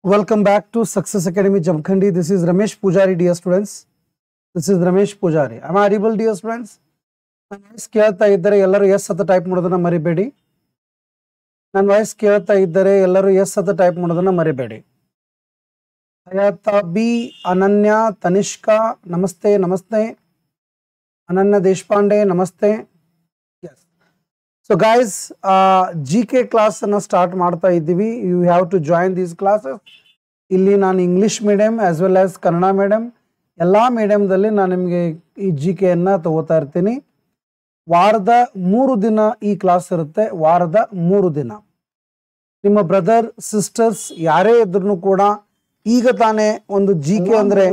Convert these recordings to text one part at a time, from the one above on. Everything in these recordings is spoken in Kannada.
Welcome back to Success Academy Jamkhandi. This is Ramesh Pujari, dear students. This is Ramesh Pujari. Am I audible, dear students? ನನ್ನ ವಾಯ್ಸ್ ಕೇಳ್ತಾ ಇದ್ದರೆ ಎಲ್ಲರೂ ಎಸ್ ಅಂತ ಟೈಪ್ ಮಾಡೋದನ್ನ ಮರಿಬೇಡಿ. ನನ್ನ ವಾಯ್ಸ್ ಕೇಳ್ತಾ ಇದ್ದರೆ ಎಲ್ಲರೂ ಎಸ್ ಅಂತ ಟೈಪ್ ಮಾಡೋದನ್ನ ಮರಿಬೇಡಿ. ಹಯಾತಾ ಬಿ, ಅನನ್ಯ, ತನಿಷ್ಕಾ ನಮಸ್ತೆ ನಮಸ್ತೆ. ಅನನ್ಯ ದೇಶಪಾಂಡೆ ನಮಸ್ತೆ. Yes. So guys, GK class ಅನ್ನ ಸ್ಟಾರ್ಟ್ ಮಾಡ್ತಾ ಇದ್ದೀವಿ. You have to join these classes. ಇಲ್ಲಿ ನಾನು English medium as well as Kannada medium ಎಲ್ಲ ಮೀಡಿಯಂದಲ್ಲಿ ನಾನು ನಿಮಗೆ ಈ GK ಅನ್ನ ತಗೋತಾ ಇರ್ತೀನಿ. ವಾರದ 3 ದಿನ ಈ ಕ್ಲಾಸ್ ಇರುತ್ತೆ. ವಾರದ 3 ದಿನ ನಿಮ್ಮ ಬ್ರದರ್ ಸಿಸ್ಟರ್ಸ್ ಯಾರೇ ಇದ್ರೂ ಕೂಡ ಈಗ ತಾನೇ ಒಂದು GK ಅಂದ್ರೆ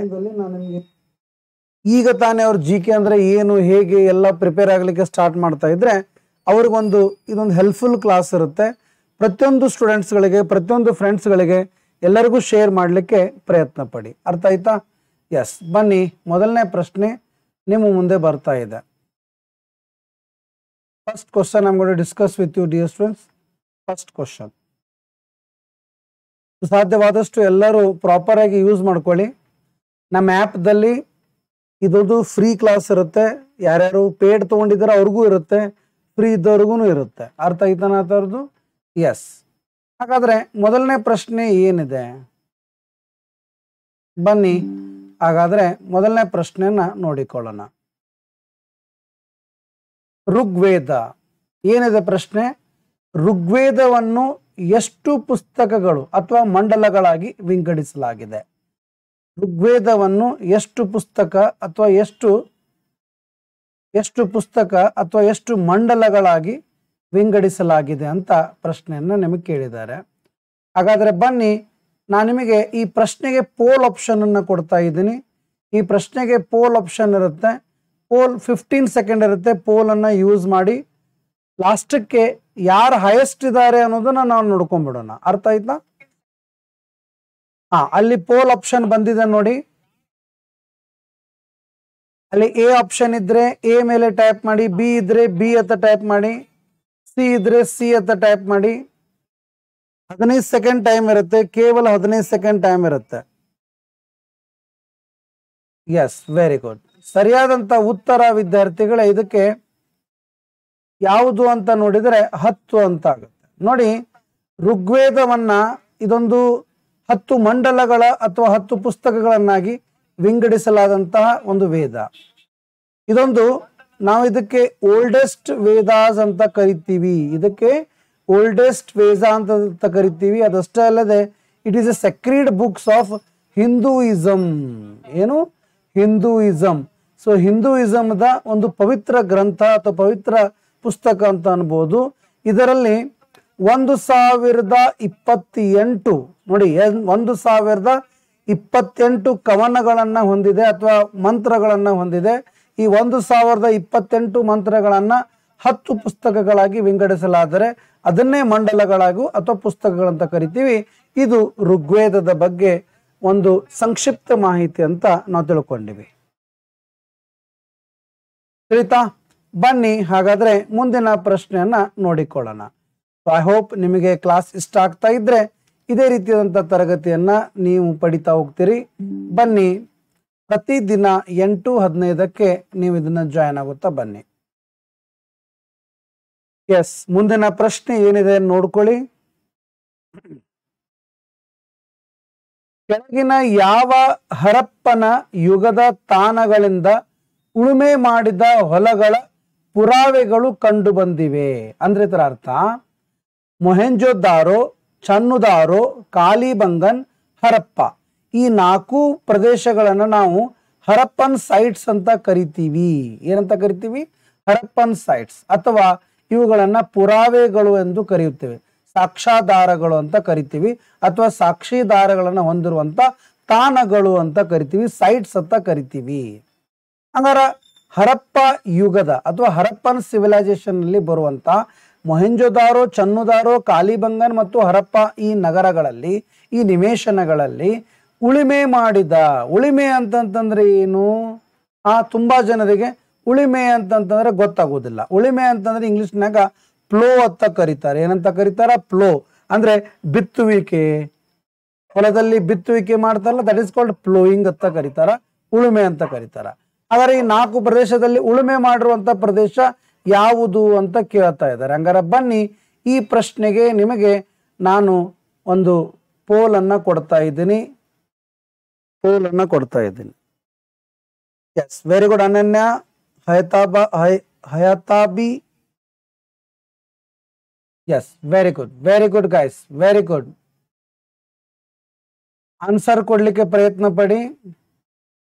ಅವ್ರ GK ಅಂದ್ರೆ ಏನು ಹೇಗೆ ಎಲ್ಲ ಪ್ರಿಪೇರ್ ಆಗ್ಲಿಕ್ಕೆ ಸ್ಟಾರ್ಟ್ ಮಾಡ್ತಾ ಇದ್ರೆ ಅವ್ರಿಗೊಂದು ಇದೊಂದು ಹೆಲ್ಪ್ಫುಲ್ ಕ್ಲಾಸ್ ಇರುತ್ತೆ. ಪ್ರತಿಯೊಂದು ಸ್ಟೂಡೆಂಟ್ಸ್ಗಳಿಗೆ, ಪ್ರತಿಯೊಂದು ಫ್ರೆಂಡ್ಸ್ಗಳಿಗೆ ಎಲ್ಲರಿಗೂ ಶೇರ್ ಮಾಡಲಿಕ್ಕೆ ಪ್ರಯತ್ನ ಪಡಿ. ಅರ್ಥ ಆಯ್ತಾ? ಎಸ್, ಬನ್ನಿ. ಮೊದಲನೇ ಪ್ರಶ್ನೆ ನಿಮ್ಮ ಮುಂದೆ ಬರ್ತಾ ಇದೆ. First question I am going to discuss with you dear students. First question ಸಾಧ್ಯವಾದಷ್ಟು ಎಲ್ಲರೂ ಪ್ರಾಪರ್ ಆಗಿ ಯೂಸ್ ಮಾಡ್ಕೊಳ್ಳಿ. ನಮ್ಮ ಆ್ಯಪ್ದಲ್ಲಿ ಇದೊಂದು ಫ್ರೀ ಕ್ಲಾಸ್ ಇರುತ್ತೆ. ಯಾರ್ಯಾರು ಪೇಡ್ ತೊಗೊಂಡಿದ್ದಾರೆ ಅವ್ರಿಗೂ ಇರುತ್ತೆ, ಫ್ರೀ ಇದ್ದವ್ರಿಗೂ ಇರುತ್ತೆ. ಅರ್ಥ ಆಯ್ತಾನ ಅದರದ್ದು? ಎಸ್. ಹಾಗಾದ್ರೆ ಮೊದಲನೇ ಪ್ರಶ್ನೆ ಏನಿದೆ? ಬನ್ನಿ ಹಾಗಾದ್ರೆ ಮೊದಲನೇ ಪ್ರಶ್ನೆಯನ್ನ ನೋಡಿಕೊಳ್ಳೋಣ. ಋಗ್ವೇದ ಏನಿದೆ ಪ್ರಶ್ನೆ? ಋಗ್ವೇದವನ್ನು ಎಷ್ಟು ಪುಸ್ತಕಗಳು ಅಥವಾ ಮಂಡಲಗಳಾಗಿ ವಿಂಗಡಿಸಲಾಗಿದೆ? ಋಗ್ವೇದವನ್ನು ಎಷ್ಟು ಪುಸ್ತಕ ಅಥವಾ ಎಷ್ಟು ಮಂಡಲಗಳಾಗಿ ವಿಂಗಡಿಸಲಾಗಿದೆ ಅಂತ ಪ್ರಶ್ನೆಯನ್ನು ನಿಮಗೆ ಕೇಳಿದ್ದಾರೆ. ಹಾಗಾದ್ರೆ ಬನ್ನಿ, ನಾನು ನಿಮಗೆ ಈ ಪ್ರಶ್ನೆಗೆ ಪೋಲ್ ಆಪ್ಷನ್ ಅನ್ನು ಕೊಡ್ತಾ ಇದ್ದೀನಿ. ಈ ಪ್ರಶ್ನೆಗೆ ಪೋಲ್ ಆಪ್ಷನ್ ಇರುತ್ತೆ. ಪೋಲ್ 15 ಸೆಕೆಂಡ್ ಇರುತ್ತೆ. ಪೋಲ್ ಅನ್ನ ಯೂಸ್ ಮಾಡಿ ಲಾಸ್ಟಕ್ಕೆ ಯಾರು ಹೈಯೆಸ್ಟ್ ಇದ್ದಾರೆ ಅನ್ನೋದನ್ನ ನಾವು ನೋಡ್ಕೊಂಡ್ಬಿಡೋಣ. ಅರ್ಥ ಆಯ್ತಾ? ಅಲ್ಲಿ ಪೋಲ್ ಆಪ್ಷನ್ ಬಂದಿದೆ ನೋಡಿ. ಅಲ್ಲಿ ಎ ಆಪ್ಷನ್ ಇದ್ರೆ ಎ ಮೇಲೆ ಟೈಪ್ ಮಾಡಿ, ಬಿ ಇದ್ರೆ ಬಿ ಅಂತ ಟೈಪ್ ಮಾಡಿ, ಸಿ ಇದ್ರೆ ಸಿ ಅಂತ ಟೈಪ್ ಮಾಡಿ. 15 ಸೆಕೆಂಡ್ ಟೈಮ್ ಇರುತ್ತೆ. ಕೇವಲ 15 ಸೆಕೆಂಡ್ ಟೈಮ್ ಇರುತ್ತೆ. Yes, very good. ಸರಿಯಾದಂತ ಉತ್ತರ ವಿದ್ಯಾರ್ಥಿಗಳೇ ಇದಕ್ಕೆ ಯಾವುದು ಅಂತ ನೋಡಿದರೆ 10 ಅಂತ ಆಗುತ್ತೆ. ನೋಡಿ, ಋಗ್ವೇದವನ್ನ ಇದೊಂದು 10 ಮಂಡಲಗಳ ಅಥವಾ 10 ಪುಸ್ತಕಗಳನ್ನಾಗಿ ವಿಂಗಡಿಸಲಾದಂತಹ ಒಂದು ವೇದ. ಇದೊಂದು ನಾವು ಇದಕ್ಕೆ ಓಲ್ಡೆಸ್ಟ್ ವೇದಾಸ್ ಅಂತ ಕರಿತೀವಿ. ಇದಕ್ಕೆ ಓಲ್ಡೆಸ್ಟ್ ವೇದ ಅಂತ ಕರಿತೀವಿ. ಅದಷ್ಟೇ ಅಲ್ಲದೆ it is A sacred books of Hinduism. ಏನು? ಹಿಂದೂಯಿಸಮ್. ಸೊ ಹಿಂದೂಯಿಸಮ್ದ ಒಂದು ಪವಿತ್ರ ಗ್ರಂಥ ಅಥವಾ ಪವಿತ್ರ ಪುಸ್ತಕ ಅಂತ ಅನ್ಬೋದು. ಇದರಲ್ಲಿ 1028 ನೋಡಿ 1028 ಕವನಗಳನ್ನ ಹೊಂದಿದೆ ಅಥವಾ ಮಂತ್ರಗಳನ್ನ ಹೊಂದಿದೆ. ಈ 1028 ಮಂತ್ರಗಳನ್ನ 10 ಪುಸ್ತಕಗಳಾಗಿ ವಿಂಗಡಿಸಲಾದರೆ ಅದನ್ನೇ ಮಂಡಲಗಳಾಗೂ ಅಥವಾ ಪುಸ್ತಕಗಳಂತ ಕರಿತೀವಿ. ಇದು ಋಗ್ವೇದದ ಬಗ್ಗೆ ಒಂದು ಸಂಕ್ಷಿಪ್ತ ಮಾಹಿತಿ ಅಂತ ನಾವು ತಿಳ್ಕೊಂಡಿವಿ. ತಿಳಿತಾ? ಬನ್ನಿ ಹಾಗಾದ್ರೆ ಮುಂದಿನ ಪ್ರಶ್ನೆಯನ್ನ ನೋಡಿಕೊಳ್ಳೋಣ. ಐ ಹೋಪ್ ನಿಮಗೆ ಕ್ಲಾಸ್ ಇಷ್ಟ ಆಗ್ತಾ ಇದ್ರೆ ಇದೇ ರೀತಿಯಾದಂಥ ತರಗತಿಯನ್ನ ನೀವು ಪಡಿತಾ ಹೋಗ್ತೀರಿ. ಬನ್ನಿ, ಪ್ರತಿದಿನ 8:15ಕ್ಕೆ ನೀವು ಇದನ್ನ ಜಾಯ್ನ್ ಆಗುತ್ತಾ ಬನ್ನಿ. ಎಸ್, ಮುಂದಿನ ಪ್ರಶ್ನೆ ಏನಿದೆ ನೋಡ್ಕೊಳ್ಳಿ. ಕೆಳಗಿನ ಯಾವ ಹರಪ್ಪನ ಯುಗದ ತಾಣಗಳಿಂದ ಉಳುಮೆ ಮಾಡಿದ ಹೊಲಗಳ ಪುರಾವೆಗಳು ಕಂಡು ಬಂದಿವೆ? ಅಂದ್ರೆ ಇದರ ಅರ್ಥ ಮೊಹೆಂಜೊದಾರೋ, ಚನ್ನುದಾರೋ, ಕಾಲಿಬಂಗನ್, ಹರಪ್ಪ ಈ 4 ಪ್ರದೇಶಗಳನ್ನು ನಾವು ಹರಪ್ಪನ್ ಸೈಟ್ಸ್ ಅಂತ ಕರಿತೀವಿ. ಏನಂತ ಕರಿತೀವಿ? ಹರಪ್ಪನ್ ಸೈಟ್ಸ್. ಅಥವಾ ಇವುಗಳನ್ನ ಪುರಾವೆಗಳು ಎಂದು ಕರೆಯುತ್ತೇವೆ. ಸಾಕ್ಷ್ಯಾಧಾರಗಳು ಅಂತ ಕರಿತೀವಿ ಅಥವಾ ಸಾಕ್ಷಿದಾರಗಳನ್ನು ಹೊಂದಿರುವಂತ ತಾಣಗಳು ಅಂತ ಕರಿತೀವಿ, ಸೈಟ್ಸ್ ಅಂತ ಕರಿತೀವಿ. ಹಂಗಾರ ಹರಪ್ಪ ಯುಗದ ಅಥವಾ ಹರಪ್ಪನ್ ಸಿವಿಲೈಸೇಷನ್ ಅಲ್ಲಿ ಬರುವಂತ ಮೊಹೆಂಜೊದಾರೋ, ಚನ್ನುದಾರೋ, ಕಾಲಿಬಂಗನ್ ಮತ್ತು ಹರಪ್ಪ ಈ ನಗರಗಳಲ್ಲಿ, ಈ ನಿವೇಶನಗಳಲ್ಲಿ ಉಳಿಮೆ ಮಾಡಿದ, ಉಳಿಮೆ ಅಂತಂತಂದ್ರೆ ಏನು? ತುಂಬಾ ಜನರಿಗೆ ಉಳಿಮೆ ಅಂತಂತಂದ್ರೆ ಗೊತ್ತಾಗೋದಿಲ್ಲ. ಉಳಿಮೆ ಅಂತಂದ್ರೆ ಇಂಗ್ಲಿಷ್ನಾಗ ಪ್ಲೋ ಅಂತ ಕರೀತಾರೆ. ಏನಂತ ಕರೀತಾರ? ಪ್ಲೋ ಅಂದ್ರೆ ಬಿತ್ತುವಿಕೆ, ಹೊಲದಲ್ಲಿ ಬಿತ್ತುವಿಕೆ ಮಾಡ್ತಾರಲ್ಲ, ದಟ್ ಇಸ್ ಕಾಲ್ಡ್ ಪ್ಲೋಯಿಂಗ್ ಅಂತ ಕರೀತಾರ, ಉಳುಮೆ ಅಂತ ಕರೀತಾರ. ಹಾಗಾದ್ರೆ ಈ 4 ಪ್ರದೇಶದಲ್ಲಿ ಉಳುಮೆ ಮಾಡಿರುವಂತ ಪ್ರದೇಶ ಯಾವುದು ಅಂತ ಕೇಳ್ತಾ ಇದ್ದಾರೆ. ಹಂಗಾರೆ ಬನ್ನಿ, ಈ ಪ್ರಶ್ನೆಗೆ ನಿಮಗೆ ನಾನು ಒಂದು ಪೋಲನ್ನು ಕೊಡ್ತಾ ಇದ್ದೀನಿ. S, very good Ananya. ಹಯತಾಬಿ. Yes, very good guys, very good. Answer ಕೊಡ್ಲಿಕ್ಕೆ ಪ್ರಯತ್ನ ಪಡಿ.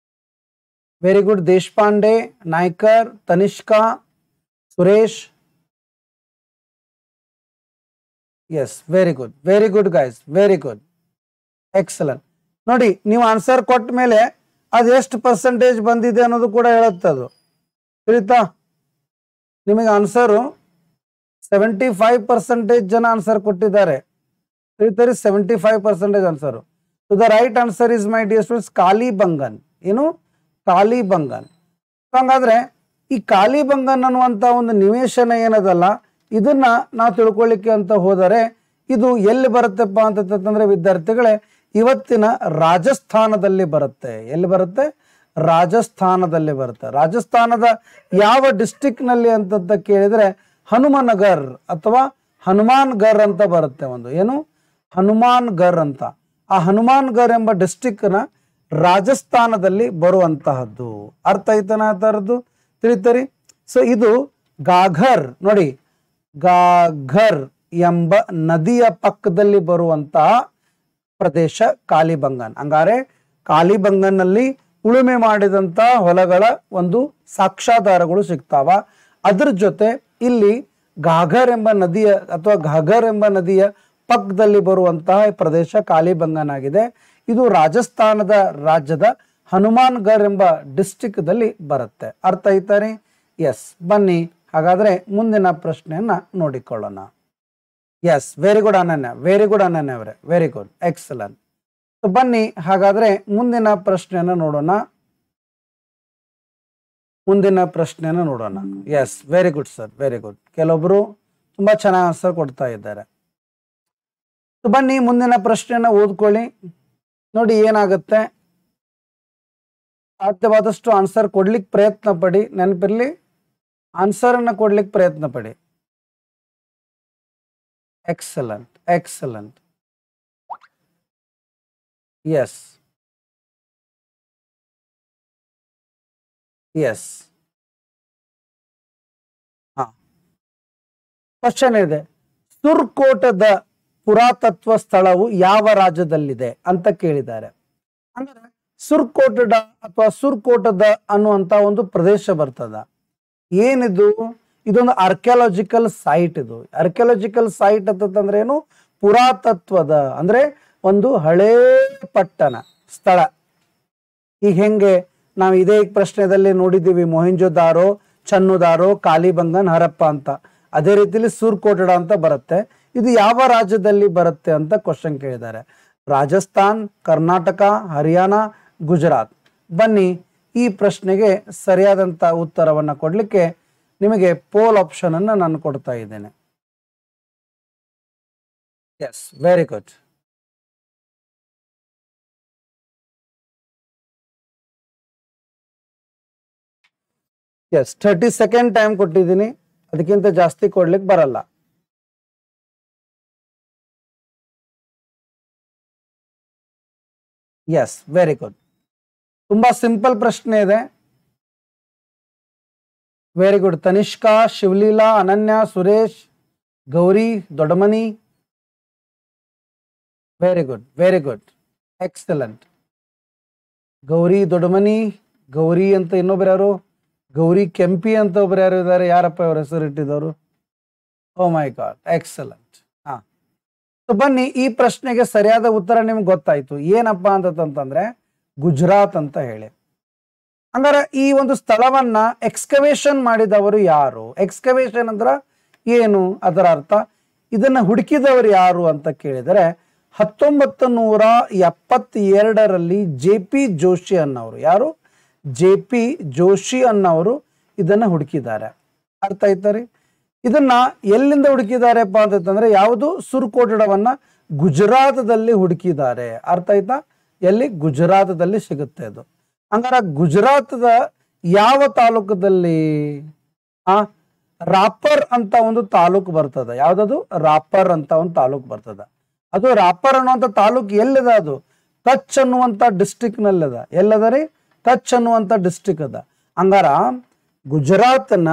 Very good. Deshpande, Naikar, Tanishka, Suresh. Yes, very good guys, very good, excellent. ನೋಡಿ, ನೀವು ಆನ್ಸರ್ ಕೊಟ್ಟ ಮೇಲೆ ಅದು ಎಷ್ಟು ಪರ್ಸೆಂಟೇಜ್ ಬಂದಿದೆ ಅನ್ನೋದು ಕೂಡ ಹೇಳುತ್ತೆ. ಅದು ತಿಳಿತಾ? ನಿಮಗೆ ಆನ್ಸರು 75% ಜನ ಆನ್ಸರ್ ಕೊಟ್ಟಿದ್ದಾರೆ. ತಿಳಿತಾರೆ? 75% answer. So the right answer is my dear students Kalibangan. ಏನು? ಕಾಲಿಬಂಗನ್. ಹಂಗಾದ್ರೆ ಈ ಕಾಲಿಬಂಗನ್ ಅನ್ನುವಂಥ ಒಂದು ನಿವೇಶನ ಏನದಲ್ಲ, ಇದನ್ನ ನಾವು ತಿಳ್ಕೊಳ್ಳಿಕ್ಕೆ ಅಂತ ಹೋದರೆ ಇದು ಎಲ್ಲಿ ಬರುತ್ತಪ್ಪ ಅಂತಂದ್ರೆ ವಿದ್ಯಾರ್ಥಿಗಳೇ, ಇವತ್ತಿನ ರಾಜಸ್ಥಾನದಲ್ಲಿ ಬರುತ್ತೆ. ಎಲ್ಲಿ ಬರುತ್ತೆ? ರಾಜಸ್ಥಾನದಲ್ಲಿ ಬರುತ್ತೆ. ರಾಜಸ್ಥಾನದ ಯಾವ ಡಿಸ್ಟಿಕ್ ನಲ್ಲಿ ಅಂತ ಕೇಳಿದ್ರೆ ಹನುಮನಗರ್ ಅಥವಾ ಹನುಮಾನ್ಗರ್ ಅಂತ ಬರುತ್ತೆ. ಒಂದು ಏನು? ಹನುಮಾನ್ಗರ್ ಅಂತ. ಆ ಹನುಮಾನ್ಗರ್ ಎಂಬ ಡಿಸ್ಟಿಕ್ನ ರಾಜಸ್ಥಾನದಲ್ಲಿ ಬರುವಂತಹದ್ದು. ಅರ್ಥ ಐತನ ಆ ಥರದ್ದು? ತಿಳಿತರಿ? ಸೊ ಇದು ಗಾಘರ್. ನೋಡಿ, ಗಾಘರ್ ಎಂಬ ನದಿಯ ಪಕ್ಕದಲ್ಲಿ ಬರುವಂತಹ ಪ್ರದೇಶ ಕಾಲಿಬಂಗನ್. ಹಂಗಾರೆ ಕಾಲಿಬಂಗನ್ನಲ್ಲಿ ಉಳುಮೆ ಮಾಡಿದಂತ ಹೊಲಗಳ ಒಂದು ಸಾಕ್ಷ್ಯಾಧಾರಗಳು ಸಿಗ್ತಾವ. ಅದ್ರ ಜೊತೆ ಇಲ್ಲಿ ಘಾಘರ್ ಎಂಬ ನದಿಯ ಅಥವಾ ಘಾಘರ್ ಎಂಬ ನದಿಯ ಪಕ್ಕದಲ್ಲಿ ಬರುವಂತಹ ಪ್ರದೇಶ ಕಾಲಿಬಂಗನ್ ಆಗಿದೆ. ಇದು ರಾಜಸ್ಥಾನದ ರಾಜ್ಯದ ಹನುಮಾನ್ಗರ್ ಎಂಬ ಡಿಸ್ಟಿಕ್ ದಲ್ಲಿ ಬರುತ್ತೆ. ಅರ್ಥ ಐತಾರಿ? ಎಸ್, ಬನ್ನಿ ಹಾಗಾದ್ರೆ ಮುಂದಿನ ಪ್ರಶ್ನೆಯನ್ನ ನೋಡಿಕೊಳ್ಳೋಣ. S, very good Ananya, very good ಅನನ್ಯ ಅವರೇ, ವೆರಿ ಗುಡ್, ಎಕ್ಸಲೆಂಟ್. ಬನ್ನಿ ಹಾಗಾದ್ರೆ ಮುಂದಿನ ಪ್ರಶ್ನೆಯನ್ನ ನೋಡೋಣ. Yes, very good sir, very good. ಕೆಲವೊಬ್ರು ತುಂಬಾ ಚೆನ್ನಾಗಿ ಆನ್ಸರ್ ಕೊಡ್ತಾ ಇದ್ದಾರೆ. ಬನ್ನಿ ಮುಂದಿನ ಪ್ರಶ್ನೆಯನ್ನ ಓದ್ಕೊಳ್ಳಿ. ನೋಡಿ ಏನಾಗುತ್ತೆ. ಸಾಧ್ಯವಾದಷ್ಟು ಆನ್ಸರ್ ಕೊಡ್ಲಿಕ್ಕೆ ಪ್ರಯತ್ನ ಪಡಿ. ನೆನಪಿರ್ಲಿ, ಆನ್ಸರ್ ಅನ್ನ ಕೊಡ್ಲಿಕ್ಕೆ ಪ್ರಯತ್ನ ಪಡಿ. Excellent, excellent. Yes, yes. Question ಇದೆ, ಸುರ್ಕೋಟದ ಪುರಾತತ್ವ ಸ್ಥಳವು ಯಾವ ರಾಜ್ಯದಲ್ಲಿದೆ ಅಂತ ಕೇಳಿದ್ದಾರೆ. ಅಂದ್ರೆ ಸುರ್ಕೋಟದ ಅಥವಾ ಸುರ್ಕೋಟದ ಅನ್ನುವಂತ ಒಂದು ಪ್ರದೇಶ ಬರ್ತದ. ಏನಿದು? ಇದೊಂದು ಆರ್ಕಿಯಾಲಜಿಕಲ್ ಸೈಟ್. ಇದು ಆರ್ಕಿಯಾಲಜಿಕಲ್ ಸೈಟ್ ಅಂತಂದ್ರೆ ಏನು? ಪುರಾತತ್ವದ ಅಂದ್ರೆ ಒಂದು ಹಳೇ ಪಟ್ಟಣ ಸ್ಥಳ. ಈಗ ಹೆಂಗೆ ನಾವು ಇದೇ ಪ್ರಶ್ನೆದಲ್ಲಿ ನೋಡಿದ್ದೀವಿ, ಮೊಹೆಂಜೊದಾರೋ, ಚನ್ನುದಾರೋ, ಕಾಲಿಬಂಗನ್, ಹರಪ್ಪ ಅಂತ. ಅದೇ ರೀತಿಯಲ್ಲಿ ಸುರ್ಕೋಟಡ ಅಂತ ಬರುತ್ತೆ. ಇದು ಯಾವ ರಾಜ್ಯದಲ್ಲಿ ಬರುತ್ತೆ ಅಂತ ಕ್ವಶನ್ ಕೇಳಿದ್ದಾರೆ. ರಾಜಸ್ಥಾನ್, ಕರ್ನಾಟಕ, ಹರಿಯಾಣ, ಗುಜರಾತ್. ಬನ್ನಿ ಈ ಪ್ರಶ್ನೆಗೆ ಸರಿಯಾದಂತ ಉತ್ತರವನ್ನ ಕೊಡ್ಲಿಕ್ಕೆ ನಿಮಗೆ ಪೋಲ್ ಆಪ್ಷನ್ ಅನ್ನ ನಾನು ಕೊಡ್ತಾ ಇದ್ದೇನೆ. Yes, very good. Yes, 30 second time ಕೊಟ್ಟಿದ್ದೀನಿ, ಅದಕ್ಕಿಂತ ಜಾಸ್ತಿ ಕೊಡ್ಲಿಕ್ಕೆ ಬರಲ್ಲ. Yes, very good. ತುಂಬಾ ಸಿಂಪಲ್ ಪ್ರಶ್ನೆ ಇದೆ. Very good. Tanishka, Shivaleela, Ananya, Suresh, Gauri, Doddamani. Very good, very good, excellent. Gauri, Doddamani. Gauri ಅಂತ ಇನ್ನೊಬ್ರು ಯಾರು? ಗೌರಿ ಕೆಂಪಿ ಅಂತ ಒಬ್ರು ಯಾರು ಇದ್ದಾರೆ? ಯಾರಪ್ಪ ಅವ್ರ ಹೆಸರು ಇಟ್ಟಿದ್ದವರು? ಓ ಮೈ ಗಾಡ್, ಎಕ್ಸಲೆಂಟ್. ಬನ್ನಿ ಈ ಪ್ರಶ್ನೆಗೆ ಸರಿಯಾದ ಉತ್ತರ ನಿಮ್ಗೆ ಗೊತ್ತಾಯ್ತು. ಏನಪ್ಪಾ ಅಂತಂದ್ರೆ ಗುಜರಾತ್ ಅಂತ ಹೇಳಿ. ಹಂಗಾರೆ ಈ ಒಂದು ಸ್ಥಳವನ್ನ ಎಕ್ಸ್ಕವೇಷನ್ ಮಾಡಿದವರು ಯಾರು? ಎಕ್ಸ್ಕವೇಷನ್ ಅಂದ್ರ ಏನು? ಅದರ ಅರ್ಥ ಇದನ್ನ ಹುಡುಕಿದವರು ಯಾರು ಅಂತ ಕೇಳಿದರೆ 1972ರಲ್ಲಿ ಜೆ.ಪಿ. ಜೋಶಿ ಅನ್ನೋರು. ಯಾರು? ಜೆ.ಪಿ. ಜೋಶಿ ಅನ್ನೋರು ಇದನ್ನ ಹುಡುಕಿದ್ದಾರೆ. ಅರ್ಥ ಆಯ್ತಾ ರೀ? ಇದನ್ನ ಎಲ್ಲಿಂದ ಹುಡುಕಿದಾರೆಪ್ಪ ಅಂತಂದ್ರೆ ಯಾವುದು? ಸುರ್ಕೋಟಡವನ್ನ ಗುಜರಾತದಲ್ಲಿ ಹುಡುಕಿದ್ದಾರೆ. ಅರ್ಥ ಆಯ್ತಾ? ಎಲ್ಲಿ? ಗುಜರಾತದಲ್ಲಿ ಸಿಗುತ್ತೆ ಅದು. ಹಂಗಾರೆ ಗುಜರಾತದ ಯಾವ ತಾಲೂಕದಲ್ಲಿ? ರಾಪರ್ ಅಂತ ಒಂದು ತಾಲೂಕು ಬರ್ತದ. ಯಾವ್ದದು? ರಾಪರ್ ಅಂತ ಒಂದು ತಾಲೂಕು ಬರ್ತದ. ಅದು ರಾಪರ್ ಅನ್ನುವಂಥ ತಾಲೂಕು ಎಲ್ಲಿದೆ? ಅದು ಕಚ್ ಅನ್ನುವಂಥ ಡಿಸ್ಟ್ರಿಕ್ಟ್ ನಲ್ಲಿದ. ಎಲ್ಲದ ರೀ? ಕಚ್ ಅನ್ನುವಂಥ ಡಿಸ್ಟ್ರಿಕ್ಟ್ ಅದ. ಹಂಗಾರ ಗುಜರಾತ್ನ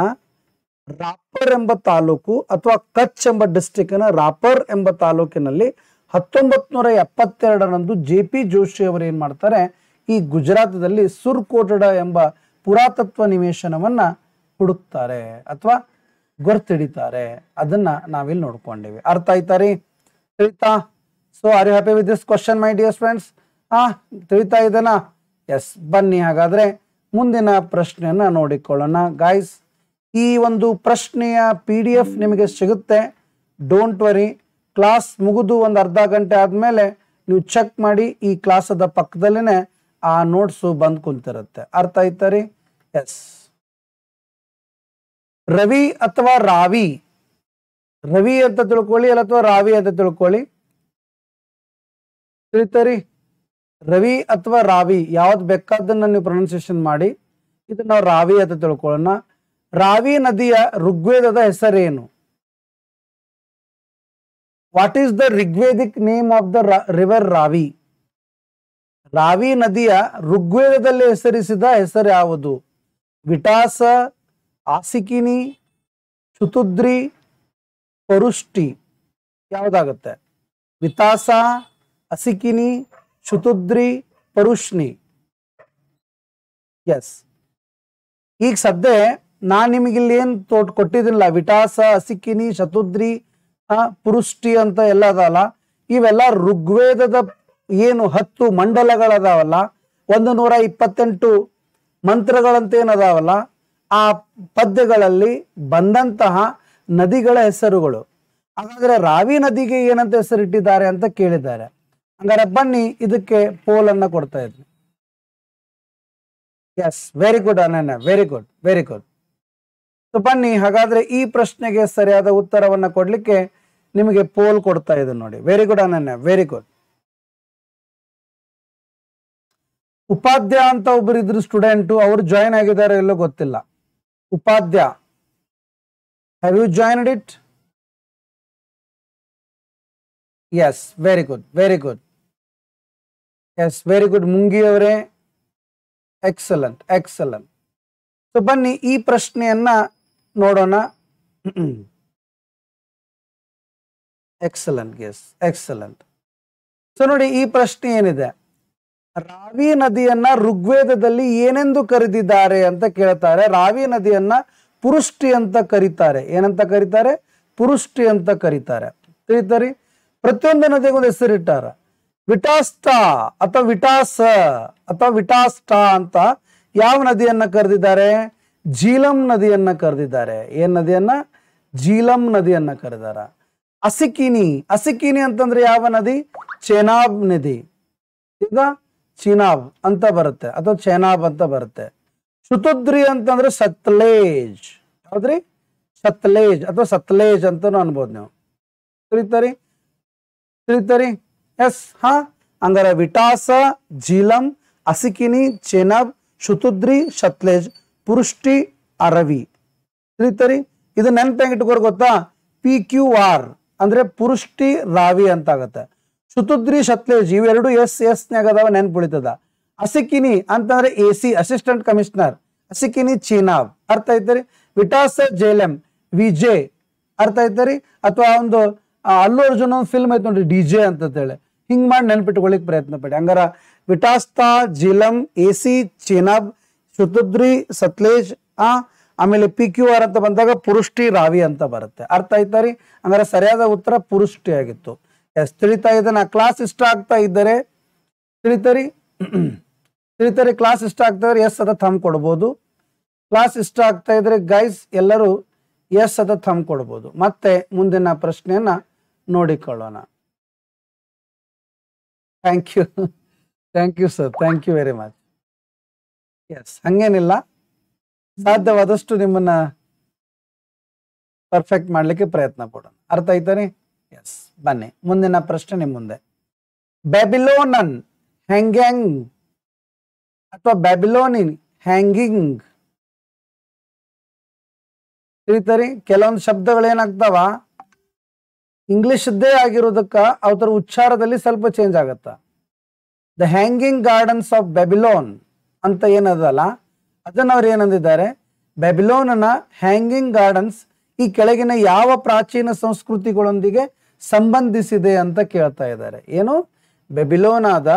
ರಾಪರ್ ಎಂಬ ತಾಲೂಕು ಅಥವಾ ಕಚ್ ಎಂಬ ಡಿಸ್ಟ್ರಿಕ್ಟ್ನ ರಾಪರ್ ಎಂಬ ತಾಲೂಕಿನಲ್ಲಿ 1972ರಂದು JP ಜೋಶಿ ಅವರು ಏನ್ ಮಾಡ್ತಾರೆ, ಈ ಗುಜರಾತದಲ್ಲಿ ಸುರ್ಕೋಟಡ ಎಂಬ ಪುರಾತತ್ವ ನಿವೇಶನವನ್ನ ಹುಡುಕ್ತಾರೆ ಅಥವಾ ಗೊರ್ತಿಡಿತಾರೆ. ಅದನ್ನ ನಾವಿಲ್ಲಿ ನೋಡ್ಕೊಂಡಿವಿ. ಅರ್ಥ ಆಯ್ತಾ ರೀ? ತಿಳಿತಾ? So are you happy with this question my dear friends? ತಿಳಿತಾ ಇದನಾ? ಎಸ್. ಬನ್ನಿ ಹಾಗಾದ್ರೆ ಮುಂದಿನ ಪ್ರಶ್ನೆಯನ್ನ ನೋಡಿಕೊಳ್ಳೋಣ ಗಾಯ್ಸ್. ಈ ಒಂದು ಪ್ರಶ್ನೆಯ PDF ನಿಮಗೆ ಸಿಗುತ್ತೆ. ಡೋಂಟ್ ವರಿ, ಕ್ಲಾಸ್ ಮುಗಿದು ಒಂದು ಅರ್ಧ ಗಂಟೆ ಆದ್ಮೇಲೆ ನೀವು ಚೆಕ್ ಮಾಡಿ, ಈ ಕ್ಲಾಸದ ಪಕ್ಕದಲ್ಲೇನೆ ಆ ನೋಟ್ಸು ಬಂದ್ ಕುಂತಿರುತ್ತೆ. ಅರ್ಥ ಆಯ್ತಾ ರೀ? ಎಸ್. ರವಿ ಅಥವಾ ರಾವಿ? ರವಿ ಅಂತ ತಿಳ್ಕೊಳ್ಳಿ ಅಲ್ಲ ಅಥವಾ ರಾವಿ ಅಂತ ತಿಳ್ಕೊಳ್ಳಿ. ತಿಳಿತರಿ? ರವಿ ಅಥವಾ ರಾವಿ ಯಾವ್ದು ಬೇಕಾದನ್ನ ನೀವು ಪ್ರೊನೌನ್ಸಿಯೇಷನ್ ಮಾಡಿ. ಇದು ನಾವು ರಾವಿ ಅಂತ ತಿಳ್ಕೊಳ್ಳೋಣ. ರಾವಿ ನದಿಯ ಋಗ್ವೇದದ ಹೆಸರೇನು? What is the Rigvedic name of the river Ravi? Ravi ನದಿಯ ಋಗ್ವೇದದಲ್ಲಿ ಹೆಸರಿಸಿದ ಹೆಸರು ಯಾವುದು? ವಿಟಾಸ, ಆಸಿಕಿನಿ, ಶುತುದ್ರಿ, ಪರುಷ್ಟಿ. ಯಾವ್ದಾಗತ್ತೆ? ವಿತಾಸ, ಅಸಿಕಿನಿ, ಶುತುದ್ರಿ, ಪರುಷ್ಣಿ. ಎಸ್. ಈಗ ಸದ್ಯ ನಾನ್ ನಿಮಗಿಲ್ಲಿ ಏನ್ ಕೊಟ್ಟಿದ್ದೀನಲ್ಲ, ವಿಟಾಸ, ಅಸಿಕಿನಿ, ಶತುದ್ರಿ, ಪುರುಷ್ಟಿ ಅಂತ ಎಲ್ಲ ಅದಲ್ಲ, ಇವೆಲ್ಲ ಋಗ್ವೇದದ ಏನು 10 ಮಂಡಲಗಳದಾವಲ್ಲ, 128 ಮಂತ್ರಗಳಂತ ಏನದಾವಲ್ಲ, ಆ ಪದ್ಯಗಳಲ್ಲಿ ಬಂದಂತಹ ನದಿಗಳ ಹೆಸರುಗಳು. ಹಾಗಾದ್ರೆ ರಾವಿ ನದಿಗೆ ಏನಂತ ಹೆಸರಿಟ್ಟಿದ್ದಾರೆ ಅಂತ ಕೇಳಿದ್ದಾರೆ. ಹಂಗಾರೆ ಬನ್ನಿ ಇದಕ್ಕೆ ಪೋಲ್ ಅನ್ನ ಕೊಡ್ತಾ ಇದ್ವಿ. S, very good Ananya, very good, very good. So ಬನ್ನಿ ಹಾಗಾದ್ರೆ ಈ ಪ್ರಶ್ನೆಗೆ ಸರಿಯಾದ ಉತ್ತರವನ್ನ ಕೊಡ್ಲಿಕ್ಕೆ ನಿಮಗೆ ಪೋಲ್ ಕೊಡ್ತಾ ಇದೆ ನೋಡಿ. Very good Ananya, very good. Upadhya ಅಂತ ಒಬ್ಬರು ಇದ್ರು ಸ್ಟೂಡೆಂಟ್, ಅವರು ಜಾಯಿನ್ ಆಗಿದ್ದಾರೆ ಎಲ್ಲೋ ಗೊತ್ತಿಲ್ಲ. Upadhya, have you joined it? Yes, very good, very good. Yes, very good Mungi ಅವರೇ, ಎಕ್ಸಲೆಂಟ್, ಎಕ್ಸಲೆಂಟ್. ಸೊ ಬನ್ನಿ ಈ ಪ್ರಶ್ನೆಯನ್ನ ನೋಡೋಣ. Excellent, S, excellent. ಸೊ ನೋಡಿ ಈ ಪ್ರಶ್ನೆ ಏನಿದೆ, ರಾವಿ ನದಿಯನ್ನ ಋಗ್ವೇದದಲ್ಲಿ ಏನೆಂದು ಕರೆದಿದ್ದಾರೆ ಅಂತ ಕೇಳ್ತಾರೆ. ರಾವಿ ನದಿಯನ್ನ ಪುರುಷ್ಟಿ ಅಂತ ಕರೀತಾರೆ. ಏನಂತ ಕರೀತಾರೆ? ಪುರುಷ್ಟಿ ಅಂತ ಕರೀತಾರೆ. ತಿಳಿತಾರಿ? ಪ್ರತಿಯೊಂದು ನದಿಗೂ ಒಂದು ಹೆಸರಿಟ್ಟಾರ. ವಿಟಾಸ್ಟ ಅಥವಾ ವಿಟಾಸ ಅಥವಾ ವಿಟಾಸ್ಟ ಅಂತ ಯಾವ ನದಿಯನ್ನ ಕರೆದಿದ್ದಾರೆ? ಜೀಲಂ ನದಿಯನ್ನ ಕರೆದಿದ್ದಾರೆ. ಏನ್ ನದಿಯನ್ನ? ಜೀಲಂ ನದಿಯನ್ನ ಕರೆದಾರ. ಅಸಿಕಿನಿ, ಅಸಿಕಿನಿ ಅಂತಂದ್ರೆ ಯಾವ ನದಿ? ಚೆನಾಬ್ ನದಿ. ಈಗ ಚಿನಾಬ್ ಅಂತ ಬರುತ್ತೆ ಅಥವಾ ಚೆನಾಬ್ ಅಂತ ಬರುತ್ತೆ. ಶುತುದ್ರಿ ಅಂತಂದ್ರೆ ಸತ್ಲೇಜ್. ಹೌದ್ರಿ? ಸತ್ಲೇಜ್ ಅಥವಾ ಸತ್ಲೇಜ್ ಅಂತಾನು ಅನ್ಬೋದು ನೀವು. ತಿಳಿತಾರಿ? ತಿಳಿತಾರಿ? ಎಸ್. ಹಂಗಾರೆ ವಿಟಾಸ, ಜೀಲಂ, ಅಸಿಕಿನಿ, ಚೆನಾಬ್, ಶುತುದ್ರಿ, ಸತ್ಲೇಜ್, ಪುರುಷ್ಟಿ, ಅರವಿ. ತಿಳಿತಾರಿ? ಇದು ನೆನ್ಪಂಗ್ ಇಟ್ಕೋರ್ ಗೊತ್ತಾ? PQR ಅಂದ್ರೆ ಪುರುಷ್ಟಿ ರಾವಿ ಅಂತ ಆಗತ್ತೆ. ಶುತುದ್ರಿ, ಸತ್ಲೇಜ್ ಇವೆರಡು ಎಸ್ ನಾಗದಾವ ನೆನ್ಪುಳಿತದ. ಅಸಿಕಿನಿ ಅಂತಂದ್ರೆ AC ಅಸಿಸ್ಟೆಂಟ್ ಕಮಿಷನರ್, ಅಸಿಕಿನಿ ಚೀನಾಬ್. ಅರ್ಥ ಐತರಿ? ವಿಟಾಸ ಜೇಲಂ, ವಿಜೆ. ಅರ್ಥ ಐತರಿ? ಅಥವಾ ಒಂದು ಅಲ್ಲು ಅರ್ಜುನ್ ಒಂದು ಫಿಲ್ಮ್ ಐತೆ ನೋಡಿ DJ ಅಂತ ಹೇಳಿ, ಹಿಂಗ್ ಮಾಡಿ ನೆನ್ಪಿಟ್ಕೊಳ್ಳಿಕ್ ಪ್ರಯತ್ನ ಪಡಿ. ಹಂಗಾರ ವಿಟಾಸ್ತಾ, ಜೀಲಂ, AC, ಚೀನಾಬ್, ಶುತುದ್ರಿ, ಸತ್ಲೇಜ್, ಆಮೇಲೆ PQR ಅಂತ ಬಂದಾಗ ಪುರುಷ್ಟಿ ರಾವಿ ಅಂತ ಬರುತ್ತೆ. ಅರ್ಥ ಆಯ್ತಾರಿ? ಹಂಗಾರೆ ಸರಿಯಾದ ಉತ್ತರ ಪುರುಷ್ಟಿ ಆಗಿತ್ತು. ಎಸ್, ತಿಳಿತಾ ಇದನ್ನ. ಕ್ಲಾಸ್ ಇಷ್ಟ ಆಗ್ತಾ ಇದ್ದರೆ ತಿಳಿತಾರಿ? ತಿಳಿತಾರಿ? ಕ್ಲಾಸ್ ಇಷ್ಟ ಆಗ್ತಾ ಇದ್ರೆ ಎಸ್ ಅದ ಥಮ್ ಕೊಡ್ಬೋದು. ಕ್ಲಾಸ್ ಇಷ್ಟ ಆಗ್ತಾ ಇದ್ರೆ ಗೈಸ್ ಎಲ್ಲರೂ ಎಸ್ ಅದ ಥಮ್ ಕೊಡ್ಬೋದು. ಮತ್ತೆ ಮುಂದಿನ ಪ್ರಶ್ನೆಯನ್ನ ನೋಡಿಕೊಳ್ಳೋಣ. Thank you, thank you sir, thank you very much. Yes, ಹಂಗೇನಿಲ್ಲ, ಸಾಧ್ಯವಾದಷ್ಟು ನಿಮ್ಮನ್ನ ಪರ್ಫೆಕ್ಟ್ ಮಾಡ್ಲಿಕ್ಕೆ ಪ್ರಯತ್ನ ಪಡೋಣ. ಅರ್ಥ ಆಯ್ತಾರಿ? ಎಸ್, ಬನ್ನಿ ಮುಂದಿನ ಪ್ರಶ್ನೆ ನಿಮ್ಮ ಮುಂದೆ. ಬ್ಯಾಬಿಲೋನನ್ ಹ್ಯಾಂಗ್ಯಾಂಗ್ ಅಥವಾ ಬ್ಯಾಬಿಲೋನಿನ್ ಹ್ಯಾಂಗಿಂಗ್ ತಿಳಿತರಿ. ಕೆಲವೊಂದು ಶಬ್ದಗಳು ಏನಾಗ್ತಾವ ಇಂಗ್ಲಿಷ್ದೇ ಆಗಿರೋದಕ್ಕ ಅವತರ ಉಚ್ಚಾರದಲ್ಲಿ ಸ್ವಲ್ಪ ಚೇಂಜ್ ಆಗತ್ತ. The hanging gardens of Babylon ಅಂತ ಏನದಲ್ಲ, ಅದನ್ನ ಅವ್ರು ಏನಂದಿದ್ದಾರೆ, ಬ್ಯಾಬಿಲೋನ್ನ ಹ್ಯಾಂಗಿಂಗ್ ಗಾರ್ಡನ್ಸ್ ಈ ಕೆಳಗಿನ ಯಾವ ಪ್ರಾಚೀನ ಸಂಸ್ಕೃತಿಗಳೊಂದಿಗೆ ಸಂಬಂಧಿಸಿದೆ ಅಂತ ಕೇಳ್ತಾ ಇದ್ದಾರೆ. ಏನು, ಬ್ಯಾಬಿಲೋನಾದ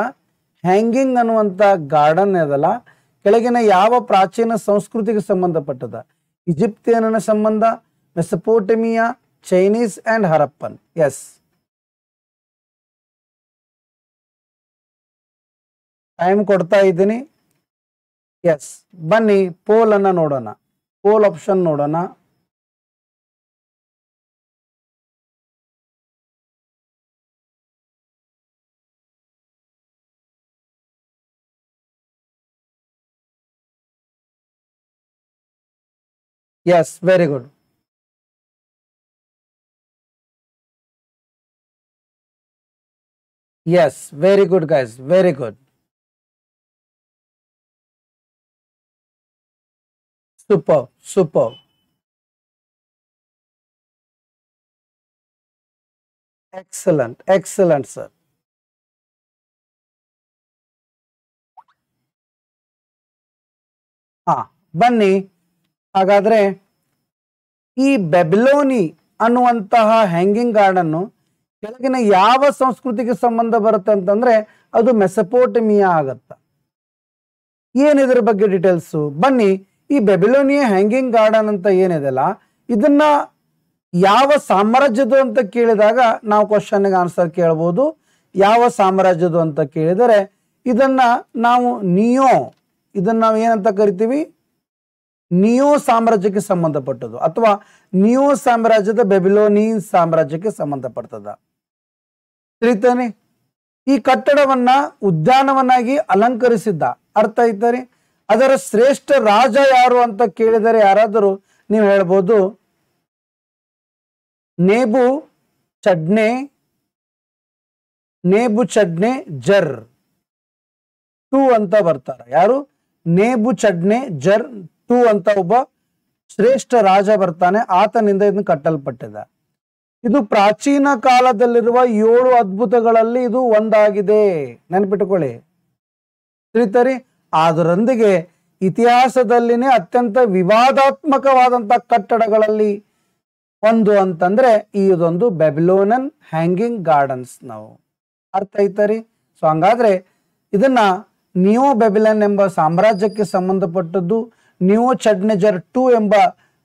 ಹ್ಯಾಂಗಿಂಗ್ ಅನ್ನುವಂಥ ಗಾರ್ಡನ್ ಅದಲ್ಲ, ಕೆಳಗಿನ ಯಾವ ಪ್ರಾಚೀನ ಸಂಸ್ಕೃತಿಗೆ ಸಂಬಂಧಪಟ್ಟದ? ಈಜಿಪ್ತಿಯನ್ನ ಸಂಬಂಧ, Mesopotamia, Chinese and Harappan. Yes, time ಕೊಡ್ತಾ ಇದ್ದೀನಿ. ಎಸ್, ಬನ್ನಿ ಪೋಲ್ ಅನ್ನ ನೋಡೋಣ. ಪೋಲ್ ಆಪ್ಷನ್ ನೋಡೋಣ. Yes, very good. Yes, very good guys, very good. Super, super. Excellent, excellent sir. ಹಾ, ಬನ್ನಿ ಹಾಗಾದ್ರೆ ಈ ಬ್ಯಾಬಿಲೋನಿ ಅನ್ನುವಂತಹ ಹ್ಯಾಂಗಿಂಗ್ ಗಾರ್ಡನ್ನು ಕೆಳಗಿನ ಯಾವ ಸಂಸ್ಕೃತಿಗೆ ಸಂಬಂಧ ಬರುತ್ತೆ ಅಂತಂದ್ರೆ ಅದು ಮೆಸಪೋಟಮಿಯಾ ಆಗತ್ತ. ಏನಿದ್ರ ಬಗ್ಗೆ ಡೀಟೇಲ್ಸು? ಬನ್ನಿ, ಈ ಬ್ಯಾಬಿಲೋನಿಯಾ ಹ್ಯಾಂಗಿಂಗ್ ಗಾರ್ಡನ್ ಅಂತ ಏನಿದೆಲ್ಲ, ಇದನ್ನ ಯಾವ ಸಾಮ್ರಾಜ್ಯದು ಅಂತ ಕೇಳಿದಾಗ ನಾವು ಕ್ವಶನ್ಗೆ ಆನ್ಸರ್ ಕೇಳ್ಬೋದು. ಯಾವ ಸಾಮ್ರಾಜ್ಯದು ಅಂತ ಕೇಳಿದರೆ ಇದನ್ನ ನಾವು ಇದನ್ನ ನಾವು ಏನಂತ ಕರಿತೀವಿ, ನಿಯೋ ಸಾಮ್ರಾಜ್ಯಕ್ಕೆ ಸಂಬಂಧಪಟ್ಟದ್ದು, ಅಥವಾ ನಿಯೋ ಸಾಮ್ರಾಜ್ಯದ ಬ್ಯಾಬಿಲೋನಿಯನ್ ಸಾಮ್ರಾಜ್ಯಕ್ಕೆ ಸಂಬಂಧಪಡ್ತದ. ತಿಳಿತಾನೆ? ಈ ಕಟ್ಟಡವನ್ನ ಉದ್ಯಾನವನ್ನಾಗಿ ಅಲಂಕರಿಸಿದ್ದ. ಅರ್ಥ ಐತರಿ? ಅದರ ಶ್ರೇಷ್ಠ ರಾಜ ಯಾರು ಅಂತ ಕೇಳಿದರೆ ಯಾರಾದರೂ ನೀವು ಹೇಳ್ಬೋದು ನೇಬು ಚಡ್ನೆ ಜರ್ 2 ಅಂತ ಬರ್ತಾರ. ಯಾರು? ನೇಬು ಚಡ್ನೆ ಜರ್ 2 ಅಂತ ಒಬ್ಬ ಶ್ರೇಷ್ಠ ರಾಜ ಬರ್ತಾನೆ, ಆತನಿಂದ ಇದನ್ನು ಕಟ್ಟಲ್ಪಟ್ಟಿದೆ. ಇದು ಪ್ರಾಚೀನ ಕಾಲದಲ್ಲಿರುವ 7 ಅದ್ಭುತಗಳಲ್ಲಿ ಇದು ಒಂದಾಗಿದೆ, ನೆನಪಿಟ್ಟುಕೊಳ್ಳಿ. ತಿಳಿತರಿ? ಅದರೊಂದಿಗೆ ಇತಿಹಾಸದಲ್ಲಿನೇ ಅತ್ಯಂತ ವಿವಾದಾತ್ಮಕವಾದಂಥ ಕಟ್ಟಡಗಳಲ್ಲಿ ಒಂದು ಅಂತಂದ್ರೆ ಇದೊಂದು ಬ್ಯಾಬಿಲೋನನ್ ಹ್ಯಾಂಗಿಂಗ್ ಗಾರ್ಡನ್ಸ್. ನಾವು ಅರ್ಥ ಐತರಿ? ಸೊ ಹಂಗಾದ್ರೆ ಇದನ್ನ ನಿಯೋ ಬ್ಯಾಬಿಲನ್ ಎಂಬ ಸಾಮ್ರಾಜ್ಯಕ್ಕೆ ಸಂಬಂಧಪಟ್ಟದ್ದು. ನಿಯೋ ಚಡ್ನೆಜರ್ 2 ಎಂಬ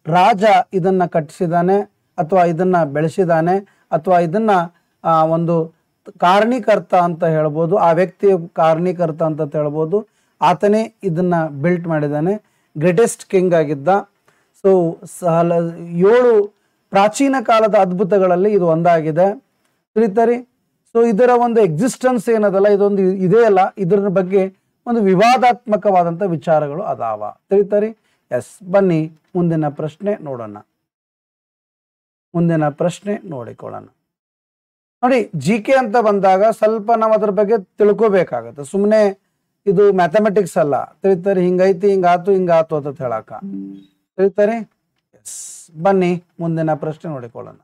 ರಾಜ ಇದನ್ನ ಕಟ್ಟಿಸಿದಾನೆ, ಅಥವಾ ಇದನ್ನ ಬೆಳೆಸಿದಾನೆ, ಅಥವಾ ಇದನ್ನ ಒಂದು ಕಾರಣೀಕರ್ತ ಅಂತ ಹೇಳ್ಬೋದು. ಆ ವ್ಯಕ್ತಿಯ ಕಾರಣೀಕರ್ತ ಅಂತ ಹೇಳ್ಬೋದು. ಆತನೇ ಇದನ್ನ ಬಿಲ್ಟ್ ಮಾಡಿದ್ದಾನೆ, ಗ್ರೇಟೆಸ್ಟ್ ಕಿಂಗ್ ಆಗಿದ್ದ. ಸೊ 7 ಪ್ರಾಚೀನ ಕಾಲದ ಅದ್ಭುತಗಳಲ್ಲಿ ಇದು ಒಂದಾಗಿದೆ. ತಿಳಿತರಿ? ಸೊ ಇದರ ಒಂದು ಎಕ್ಸಿಸ್ಟೆನ್ಸ್ ಏನದಲ್ಲ, ಇದೊಂದು ಇದೆಯಲ್ಲ, ಇದರ ಬಗ್ಗೆ ಒಂದು ವಿವಾದಾತ್ಮಕವಾದಂಥ ವಿಚಾರಗಳು ಅದಾವ. ತಿಳಿತರಿ? ಎಸ್, ಬನ್ನಿ ಮುಂದಿನ ಪ್ರಶ್ನೆ ನೋಡೋಣ. ಮುಂದಿನ ಪ್ರಶ್ನೆ ನೋಡಿಕೊಳ್ಳೋಣ. ನೋಡಿ, ಜಿ ಕೆ ಅಂತ ಬಂದಾಗ ಸ್ವಲ್ಪ ನಾವು ಅದ್ರ ಬಗ್ಗೆ ತಿಳ್ಕೋಬೇಕಾಗತ್ತೆ. ಸುಮ್ಮನೆ ಇದು ಮ್ಯಾಥಮೆಟಿಕ್ಸ್ ಅಲ್ಲ. ತಿಳಿತಾರೆ? ಹಿಂಗೈತಿ, ಹಿಂಗಾತು ಅಂತ ಹೇಳಕ. ತಿಳಿತಾರೆ? ಎಸ್, ಬನ್ನಿ ಮುಂದಿನ ಪ್ರಶ್ನೆ ನೋಡಿಕೊಳ್ಳೋಣ.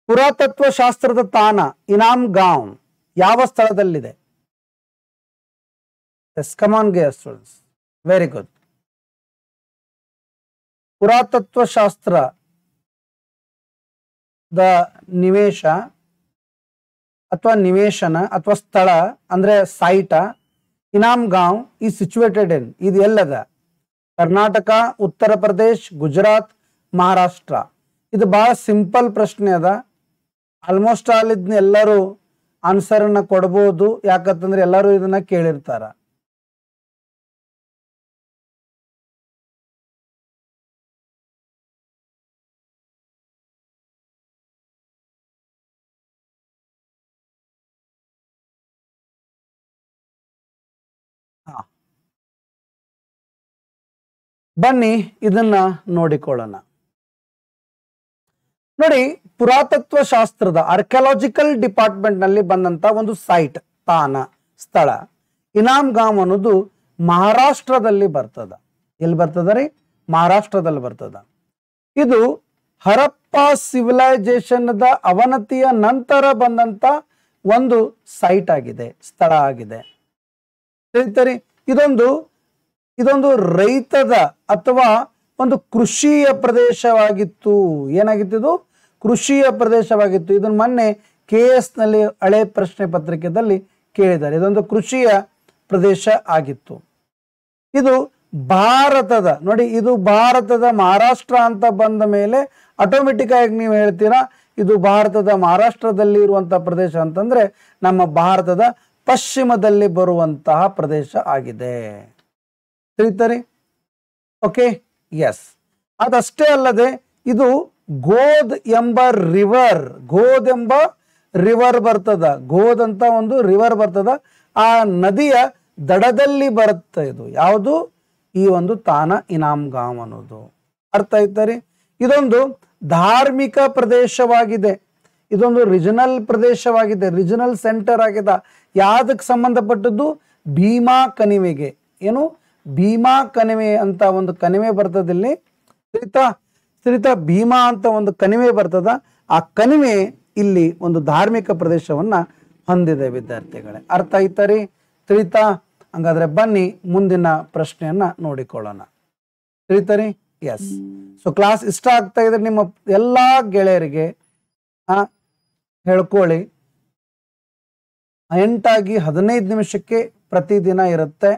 ಪುರಾತತ್ವ ಶಾಸ್ತ್ರದ ತಾಣ ಇನಾಮ್ ಗಾಂವ್ ಯಾವ ಸ್ಥಳದಲ್ಲಿದೆ? ಎಸ್, ಕಮ್ ಆನ್ ಗೆ ಸ್ಟೂಡೆಂಟ್ಸ್, ವೆರಿ ಗುಡ್. ಪುರಾತತ್ವ ಶಾಸ್ತ್ರ ದ ನಿವೇಶ ಅಥವಾ ನಿವೇಶನ ಅಥವಾ ಸ್ಥಳ ಅಂದ್ರೆ ಸೈಟ ಇನಾಮ್ ಗಾಂವ್ ಈ ಸಿಚುವೇಟೆಡ್ ಇನ್, ಇದು ಎಲ್ಲದ? ಕರ್ನಾಟಕ, ಉತ್ತರ ಪ್ರದೇಶ್, ಗುಜರಾತ್, ಮಹಾರಾಷ್ಟ್ರ. ಇದು ಬಹಳ ಸಿಂಪಲ್ ಪ್ರಶ್ನೆ ಅದ. ಆಲ್ಮೋಸ್ಟ್ ಆಲ್ ಇದನ್ನ ಎಲ್ಲರೂ ಆನ್ಸರ್ ಅನ್ನ ಕೊಡ್ಬೋದು, ಯಾಕಂತಂದ್ರೆ ಎಲ್ಲರೂ ಇದನ್ನ ಕೇಳಿರ್ತಾರ. ಬನ್ನಿ ಇದನ್ನ ನೋಡಿಕೊಳ್ಳೋಣ. ನೋಡಿ, ಪುರಾತತ್ವ ಶಾಸ್ತ್ರದ ಆರ್ಕಿಯಾಲಜಿಕಲ್ ಡಿಪಾರ್ಟ್ಮೆಂಟ್ ನಲ್ಲಿ ಬಂದಂತ ಒಂದು ಸೈಟ್, ತಾಣ, ಸ್ಥಳ ಇನಾಮ್ ಗಾಮ್ ಅನ್ನೋದು ಮಹಾರಾಷ್ಟ್ರದಲ್ಲಿ ಬರ್ತದ. ಎಲ್ಲಿ ಬರ್ತದ ರೀ? ಮಹಾರಾಷ್ಟ್ರದಲ್ಲಿ ಬರ್ತದ. ಇದು ಹರಪ್ಪ ಸಿವಿಲೈಸೇಷನ್ ಅವನತಿಯ ನಂತರ ಬಂದಂತ ಒಂದು ಸೈಟ್ ಆಗಿದೆ, ಸ್ಥಳ ಆಗಿದೆ. ತಿಳಿತರಿ, ಇದೊಂದು ರೈತದ ಅಥವಾ ಒಂದು ಕೃಷಿಯ ಪ್ರದೇಶವಾಗಿತ್ತು. ಏನಾಗಿತ್ತು? ಇದು ಕೃಷಿಯ ಪ್ರದೇಶವಾಗಿತ್ತು. ಇದನ್ನು ಮೊನ್ನೆ KS ನಲ್ಲಿ ಹಳೆ ಪ್ರಶ್ನೆ ಪತ್ರಿಕೆಯಲ್ಲಿ ಕೇಳಿದ್ದಾರೆ. ಇದೊಂದು ಕೃಷಿಯ ಪ್ರದೇಶ ಆಗಿತ್ತು. ಇದು ಭಾರತದ, ನೋಡಿ, ಇದು ಭಾರತದ ಮಹಾರಾಷ್ಟ್ರ ಅಂತ ಬಂದ ಮೇಲೆ ಆಟೋಮೆಟಿಕ್ ಆಗಿ ನೀವು ಹೇಳ್ತೀರಾ ಇದು ಭಾರತದ ಮಹಾರಾಷ್ಟ್ರದಲ್ಲಿ ಇರುವಂತಹ ಪ್ರದೇಶ ಅಂತಂದ್ರೆ ನಮ್ಮ ಭಾರತದ ಪಶ್ಚಿಮದಲ್ಲಿ ಬರುವಂತಹ ಪ್ರದೇಶ ಆಗಿದೆ. ತಿಳಿತರಿ? Okay, yes. ಅದಷ್ಟೇ ಅಲ್ಲದೆ ಇದು ಗೋದ್ ಎಂಬ ರಿವರ್ ಬರ್ತದ. ಗೋದ್ ಅಂತ ಒಂದು ರಿವರ್ ಬರ್ತದ. ಆ ನದಿಯ ದಡದಲ್ಲಿ ಬರುತ್ತೆ. ಇದು ಯಾವುದು? ಈ ಒಂದು ತಾಣ ಇನಾಮ್ ಗಾಮ್ ಅನ್ನೋದು. ಅರ್ಥ ಆಯ್ತರಿ? ಇದೊಂದು ಧಾರ್ಮಿಕ ಪ್ರದೇಶವಾಗಿದೆ. ಇದೊಂದು ರಿಜನಲ್ ಪ್ರದೇಶವಾಗಿದೆ, ರಿಜನಲ್ ಸೆಂಟರ್ ಆಗಿದೆ. ಯಾವ್ದಕ್ಕೆ ಸಂಬಂಧಪಟ್ಟದ್ದು? ಭೀಮಾ ಕಣಿವೆಗೆ. ಏನು? ಭೀಮಾ ಕಣಿವೆ ಅಂತ ಒಂದು ಕಣಿವೆ ಬರ್ತದಿಲ್ಲಿ. ತಿಳಿತಾ? ಭೀಮಾ ಅಂತ ಒಂದು ಕಣಿವೆ ಬರ್ತದ. ಆ ಕಣಿವೆ ಇಲ್ಲಿ ಒಂದು ಧಾರ್ಮಿಕ ಪ್ರದೇಶವನ್ನ ಹೊಂದಿದೆ ವಿದ್ಯಾರ್ಥಿಗಳೇ. ಅರ್ಥ ಆಯ್ತರಿ? ತಿಳಿತಾ? ಹಂಗಾದ್ರೆ ಬನ್ನಿ ಮುಂದಿನ ಪ್ರಶ್ನೆಯನ್ನ ನೋಡಿಕೊಳ್ಳೋಣ. ತಿಳಿತರಿ? ಎಸ್. ಸೊ ಕ್ಲಾಸ್ ಇಷ್ಟ ಆಗ್ತಾ ಇದ್ರೆ ನಿಮ್ಮ ಎಲ್ಲಾ ಗೆಳೆಯರಿಗೆ ಹೇಳ್ಕೊಳ್ಳಿ. 8-15 ನಿಮಿಷಕ್ಕೆ ಪ್ರತಿದಿನ ಇರುತ್ತೆ.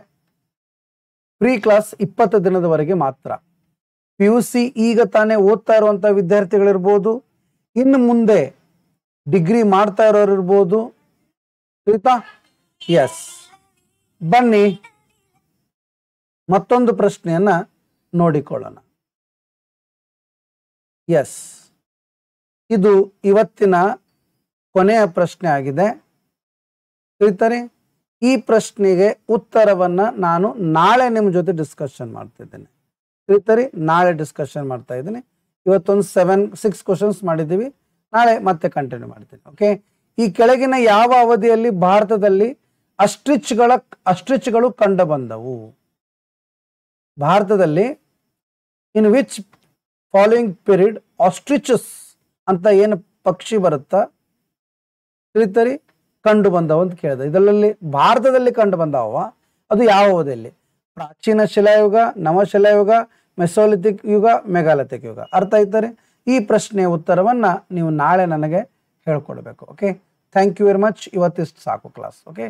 ಫ್ರೀ ಕ್ಲಾಸ್ 20 ದಿನದವರೆಗೆ ಮಾತ್ರ. PUC ಈಗ ತಾನೇ ಓದ್ತಾ ಇರುವಂತ ವಿದ್ಯಾರ್ಥಿಗಳಿರ್ಬೋದು, ಇನ್ನು ಮುಂದೆ ಡಿಗ್ರಿ ಮಾಡ್ತಾ ಇರೋರು ಇರ್ಬೋದು. ಆಯ್ತಾ? ಎಸ್. ಬನ್ನಿ ಮತ್ತೊಂದು ಪ್ರಶ್ನೆಯನ್ನ ನೋಡಿಕೊಳ್ಳೋಣ. ಎಸ್, ಇದು ಇವತ್ತಿನ ಕೊನೆಯ ಪ್ರಶ್ನೆ ಆಗಿದೆ. ತಿಳಿತಾರೆ? ಈ ಪ್ರಶ್ನೆಗೆ ಉತ್ತರವನ್ನ ನಾನು ನಾಳೆ ನಿಮ್ಮ ಜೊತೆ ಡಿಸ್ಕಷನ್ ಮಾಡ್ತಿದ್ದೇನೆ. ತಿಳಿತಾರೆ? ನಾಳೆ ಡಿಸ್ಕಷನ್ ಮಾಡ್ತಾ ಇದ್ದೀನಿ. ಇವತ್ತೊಂದು 6 ಕ್ವಶನ್ಸ್ ಮಾಡಿದ್ದೀವಿ. ನಾಳೆ ಮತ್ತೆ ಕಂಟಿನ್ಯೂ ಮಾಡ್ತೀನಿ. ಓಕೆ. ಈ ಕೆಳಗಿನ ಯಾವ ಅವಧಿಯಲ್ಲಿ ಭಾರತದಲ್ಲಿ ಅಸ್ಟ್ರಿಚ್ಗಳು ಕಂಡು ಬಂದವು? ಭಾರತದಲ್ಲಿ ಇನ್ ವಿಚ್ ಫಾಲೋಯಿಂಗ್ ಪೀರಿಯಡ್ ಆಸ್ಟ್ರಿಚಸ್ ಅಂತ ಏನು ಪಕ್ಷಿ ಬರುತ್ತಾ ತಿಳಿತರಿ ಕಂಡು ಬಂದವು ಅಂತ ಕೇಳಿದ. ಇದರಲ್ಲಿ ಭಾರತದಲ್ಲಿ ಕಂಡು ಬಂದವ, ಅದು ಯಾವ ಅವಧಿಯಲ್ಲಿ? ಪ್ರಾಚೀನ ಶಿಲಾಯುಗ, ನವಶಿಲಾಯುಗ, ಮೆಸೋಲಿಥಿಕ್ ಯುಗ, ಮೆಗಾಲಿಥಿಕ್ ಯುಗ. ಅರ್ಥ ಆಯ್ತಾರೆ? ಈ ಪ್ರಶ್ನೆಯ ಉತ್ತರವನ್ನ ನೀವು ನಾಳೆ ನನಗೆ ಹೇಳ್ಕೊಡ್ಬೇಕು. Okay, thank you very much. ಇವತ್ತಿಷ್ಟು ಸಾಕು ಕ್ಲಾಸ್. ಓಕೆ.